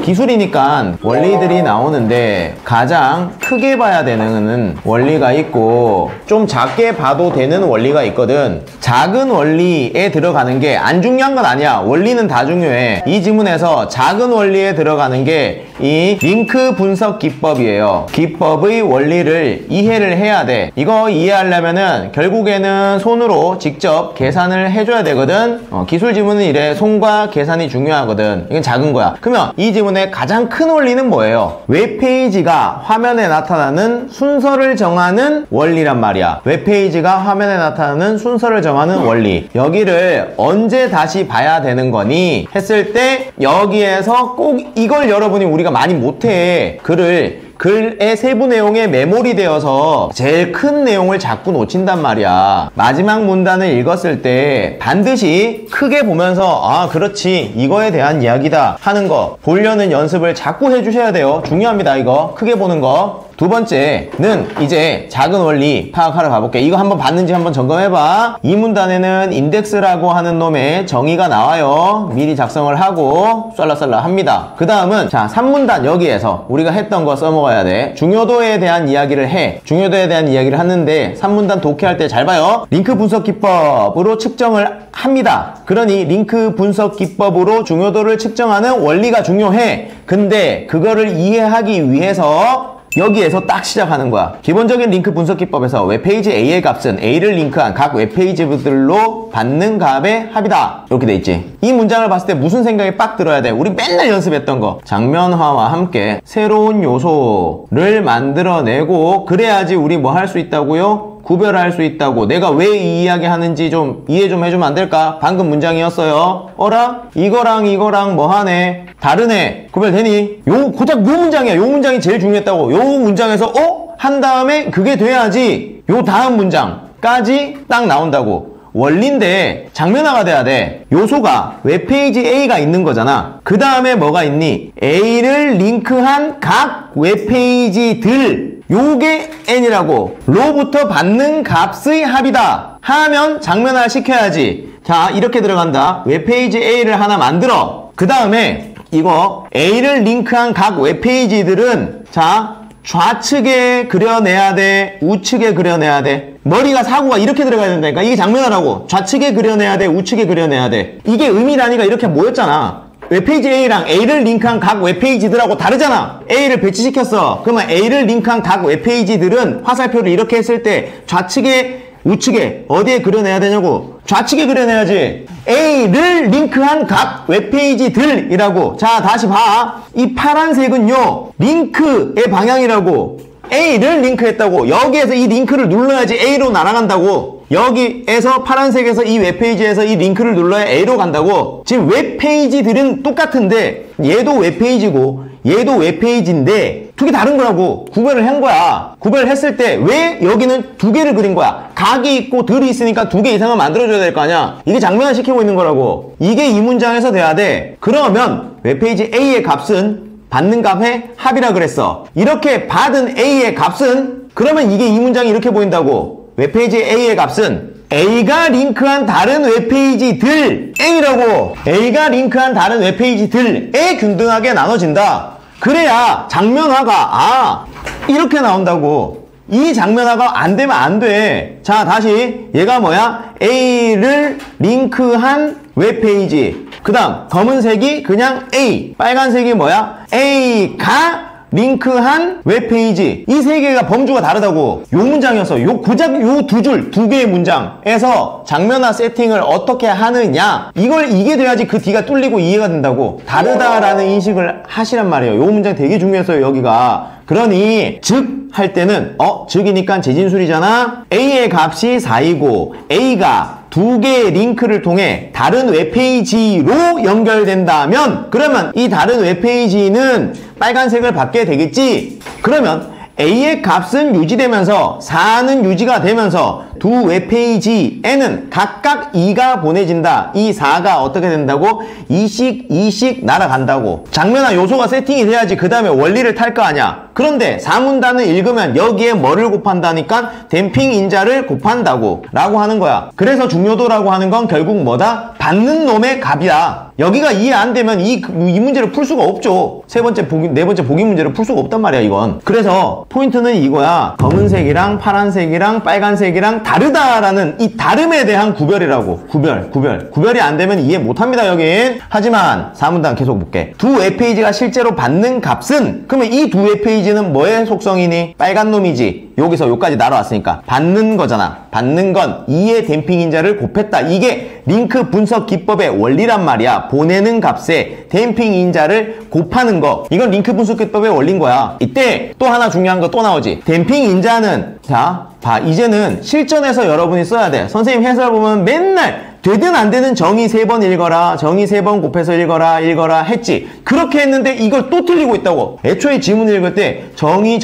기술이니까 원리들이 나오는데 가장 크게 봐야 되는 원리가 있고 좀 작게 봐도 되는 원리가 있거든. 작은 원리에 들어가는 게 안 중요한 건 아니야. 원리는 다 중요해. 이 지문에서 작은 원리에 들어가는 게 이 링크 분석 기법이에요. 기법의 원리를 이해를 해야 돼. 이거 이해하려면은 결국에는 손으로 직접 계산을 해줘야 되거든. 기술 지문은 이래. 손과 계산이 중요하거든. 이건 작은 거야. 그러면 이 지문의 가장 큰 원리는 뭐예요? 웹페이지가 화면에 나타나는 순서를 정하는 원리란 말이야. 웹페이지가 화면에 나타나는 순서를 정하는 원리. 여기를 언제 다시 봐야 되는 거니? 했을 때 여기에서 꼭 이걸 여러분이 우리가 많이 못해. 글의 세부 내용에 메모리 되어서 제일 큰 내용을 자꾸 놓친단 말이야. 마지막 문단을 읽었을 때 반드시 크게 보면서 아 그렇지 이거에 대한 이야기다 하는 거 보려는 연습을 자꾸 해주셔야 돼요. 중요합니다. 이거 크게 보는 거. 두 번째는 이제 작은 원리 파악하러 가볼게. 이거 한번 봤는지 한번 점검해봐. 이 문단에는 인덱스라고 하는 놈의 정의가 나와요. 미리 작성을 하고 쏠라쏠라 합니다. 그 다음은 자 3문단 여기에서 우리가 했던 거 써먹어야 돼. 중요도에 대한 이야기를 해. 중요도에 대한 이야기를 하는데 3문단 독해할 때 잘 봐요. 링크 분석 기법으로 측정을 합니다. 그러니 링크 분석 기법으로 중요도를 측정하는 원리가 중요해. 근데 그거를 이해하기 위해서 여기에서 딱 시작하는 거야. 기본적인 링크 분석 기법에서 웹페이지 A의 값은 A를 링크한 각 웹페이지들로 받는 값의 합이다. 이렇게 돼 있지. 이 문장을 봤을 때 무슨 생각이 빡 들어야 돼? 우리 맨날 연습했던 거. 장면화와 함께 새로운 요소를 만들어내고 그래야지 우리 뭐 할 수 있다고요? 구별할 수 있다고. 내가 왜 이 이야기 하는지 좀 이해 좀 해주면 안 될까? 방금 문장이었어요. 어라? 이거랑 뭐 하네? 다르네. 구별되니? 고작 요 문장이야. 요 문장이 제일 중요했다고. 요 문장에서 한 다음에 그게 돼야지 요 다음 문장까지 딱 나온다고. 원리인데 장면화가 돼야 돼. 요소가 웹페이지 A가 있는 거잖아. 그 다음에 뭐가 있니? A를 링크한 각 웹페이지들 요게 n이라고. 로부터 받는 값의 합이다 하면 장면화 시켜야지. 자 이렇게 들어간다. 웹페이지 A를 하나 만들어. 그 다음에 이거 A를 링크한 각 웹페이지들은 자 좌측에 그려내야 돼, 우측에 그려내야 돼. 머리가 사고가 이렇게 들어가야 된다니까. 이게 장면화라고. 좌측에 그려내야 돼, 우측에 그려내야 돼. 이게 의미 단위가 이렇게 모였잖아. 웹페이지 A랑 A를 링크한 각 웹페이지들하고 다르잖아. A를 배치시켰어. 그러면 A를 링크한 각 웹페이지들은 화살표를 이렇게 했을 때 좌측에 우측에 어디에 그려내야 되냐고. 좌측에 그려내야지. A를 링크한 각 웹페이지들이라고. 자 다시 봐. 이 파란색은요 링크의 방향이라고. A를 링크했다고. 여기에서 이 링크를 눌러야지 A로 날아간다고. 여기에서 파란색에서 이 웹페이지에서 이 링크를 눌러야 A로 간다고. 지금 웹페이지들은 똑같은데 얘도 웹페이지고 얘도 웹페이지인데 두 개 다른 거라고. 구별을 한 거야. 구별을 했을 때 왜 여기는 두 개를 그린 거야? 각이 있고 들이 있으니까 두 개 이상은 만들어줘야 될 거 아니야. 이게 장면화 시키고 있는 거라고. 이게 이 문장에서 돼야 돼. 그러면 웹페이지 A의 값은 받는 값의 합이라 그랬어. 이렇게 받은 A의 값은 그러면 이게 이 문장이 이렇게 보인다고. 웹페이지 A의 값은 A가 링크한 다른 웹페이지들 A라고. A가 링크한 다른 웹페이지들에 균등하게 나눠진다. 그래야 장면화가 이렇게 나온다고. 이 장면화가 안 되면 안 돼. 자 다시 얘가 뭐야? A를 링크한 웹페이지. 그 다음 검은색이 그냥 A, 빨간색이 뭐야? A가 링크한 웹페이지. 이 세 개가 범주가 다르다고. 요 문장이었어. 고작 요 두 줄, 두 개의 문장에서 장면화 세팅을 어떻게 하느냐. 이게 돼야지 그 뒤가 뚫리고 이해가 된다고. 다르다라는 인식을 하시란 말이에요. 요 문장 되게 중요했어요, 여기가. 그러니 즉 할 때는 즉이니까 재진술이잖아. A의 값이 4이고 A가 두 개의 링크를 통해 다른 웹페이지로 연결된다면 그러면 이 다른 웹페이지는 빨간색을 받게 되겠지. 그러면 A의 값은 유지되면서 4는 유지가 되면서 두 웹페이지에는 각각 2가 보내진다. 이 4가 어떻게 된다고? 2씩 날아간다고. 장면화 요소가 세팅이 돼야지 그 다음에 원리를 탈 거 아니야. 그런데 사문단을 읽으면 여기에 뭐를 곱한다니까? 댐핑 인자를 곱한다고 라고 하는 거야. 그래서 중요도라고 하는 건 결국 뭐다? 받는 놈의 값이야. 여기가 이해 안 되면 이 문제를 풀 수가 없죠. 네 번째 보기 문제를 풀 수가 없단 말이야, 이건. 그래서 포인트는 이거야. 검은색이랑 파란색이랑 빨간색이랑 다르다라는 이 다름에 대한 구별이라고. 구별이 안 되면 이해 못 합니다, 여긴. 하지만 사문단 계속 볼게. 두 웹페이지가 실제로 받는 값은, 그러면 이 두 웹페이지는 뭐의 속성이니? 빨간 놈이지. 여기서 여기까지 날아왔으니까 받는 거잖아. 받는 건 2의 댐핑 인자를 곱했다. 이게 링크 분석 기법의 원리란 말이야. 보내는 값에 댐핑 인자를 곱하는 거. 이건 링크 분석 기법의 원리인 거야. 이때 또 하나 중요한 거 또 나오지. 댐핑 인자는, 자, 봐. 이제는 실전에서 여러분이 써야 돼. 선생님 해설 보면 맨날 되든 안 되든 정의 3번 읽어라, 정의 3번 곱해서 읽어라 했지. 그렇게 했는데 이걸 또 틀리고 있다고. 애초에 지문 읽을 때 정의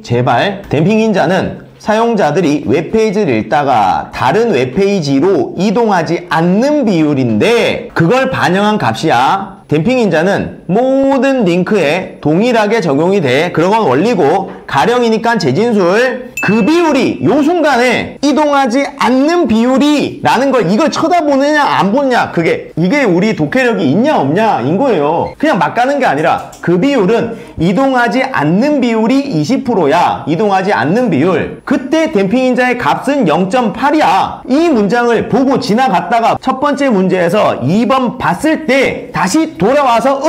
제발. 댐핑 인자는 사용자들이 웹페이지를 읽다가 다른 웹페이지로 이동하지 않는 비율인데 그걸 반영한 값이야. 댐핑 인자는 모든 링크에 동일하게 적용이 돼. 그런 건 원리고, 가령이니까 재진술. 그 비율이 요 순간에 이동하지 않는 비율이 라는 걸 이걸 쳐다보느냐 안 보느냐, 이게 우리 독해력이 있냐 없냐 인 거예요. 그냥 막 가는 게 아니라 그 비율은 이동하지 않는 비율이 20%야. 이동하지 않는 비율. 그때 댐핑 인자의 값은 0.8이야. 이 문장을 보고 지나갔다가 첫 번째 문제에서 2번 봤을 때 다시 돌아와서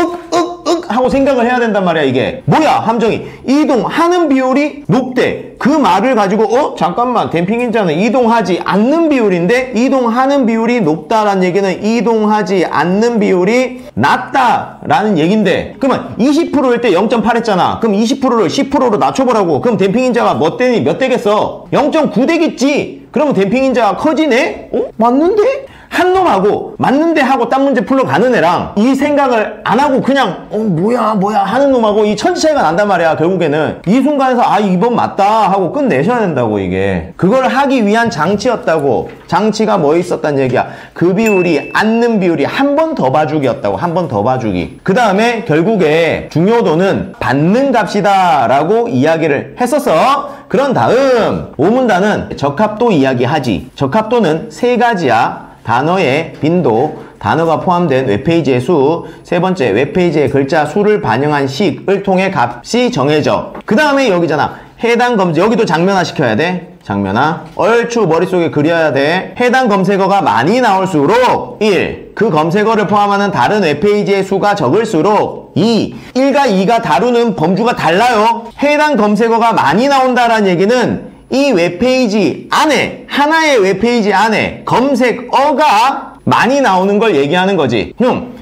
하고 생각을 해야 된단 말이야. 이게 뭐야? 함정이 이동하는 비율이 높대. 그 말을 가지고 잠깐만, 댐핑 인자는 이동하지 않는 비율인데 이동하는 비율이 높다라는 얘기는 이동하지 않는 비율이 낮다라는 얘긴데, 그러면 20%일 때 0.8 했잖아. 그럼 20%를 10%로 낮춰보라고. 그럼 댐핑 인자가 몇 되겠어? 0.9 되겠지. 그러면 댐핑 인자가 커지네? 맞는데? 한 놈하고 맞는데 하고 딴 문제 풀러 가는 애랑 이 생각을 안 하고 그냥 뭐야 하는 놈하고 이 천지 차이가 난단 말이야. 결국에는 이 순간에서 2번 맞다 하고 끝내셔야 된다고. 이게 그걸 하기 위한 장치였다고. 장치가 뭐 있었단 얘기야? 그 비율이, 앉는 비율이 한 번 더 봐주기였다고. 한 번 더 봐주기. 그 다음에 결국에 중요도는 받는 값이다 라고 이야기를 했었어. 그런 다음 오문단은 적합도 이야기하지. 적합도는 3가지야. 단어의 빈도, 단어가 포함된 웹페이지의 수, 세 번째 웹페이지의 글자 수를 반영한 식을 통해 값이 정해져. 그 다음에 여기잖아. 해당 검색, 여기도 장면화 시켜야 돼. 장면화. 얼추 머릿속에 그려야 돼. 해당 검색어가 많이 나올수록 1. 그 검색어를 포함하는 다른 웹페이지의 수가 적을수록 2. 1과 2가 다루는 범주가 달라요. 해당 검색어가 많이 나온다라는 얘기는 이 웹페이지 안에, 하나의 웹페이지 안에 검색어가 많이 나오는 걸 얘기하는 거지.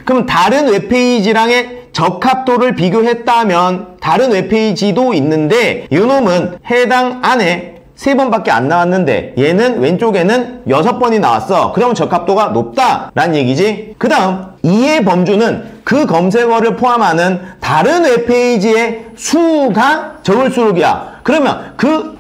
그럼 다른 웹페이지랑의 적합도를 비교했다면 다른 웹페이지도 있는데 이놈은 해당 안에 3번밖에 안 나왔는데 얘는 왼쪽에는 6번이 나왔어. 그럼 적합도가 높다라는 얘기지. 그 다음 2의 범주는 그 검색어를 포함하는 다른 웹페이지의 수가 적을수록이야. 그러면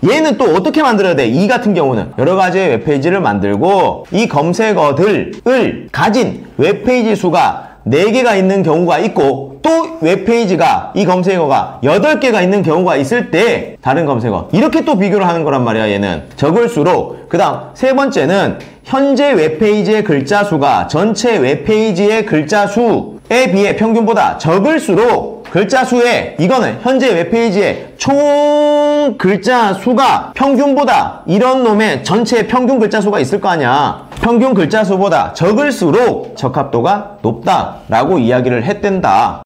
얘는 또 어떻게 만들어야 돼? 2 같은 경우는 여러 가지의 웹페이지를 만들고 이 검색어들을 가진 웹페이지 수가 4개가 있는 경우가 있고 또 웹페이지가, 이 검색어가 8개가 있는 경우가 있을 때 다른 검색어 이렇게 또 비교를 하는 거란 말이야. 얘는 적을수록. 그 다음 세 번째는 현재 웹페이지의 글자 수가 전체 웹페이지의 글자 수에 비해 평균보다 적을수록 글자 수에, 이거는 현재 웹페이지의 총 글자 수가 평균보다, 이런 놈의 전체 평균 글자 수가 있을 거 아니야. 평균 글자 수보다 적을수록 적합도가 높다라고 이야기를 했댄다.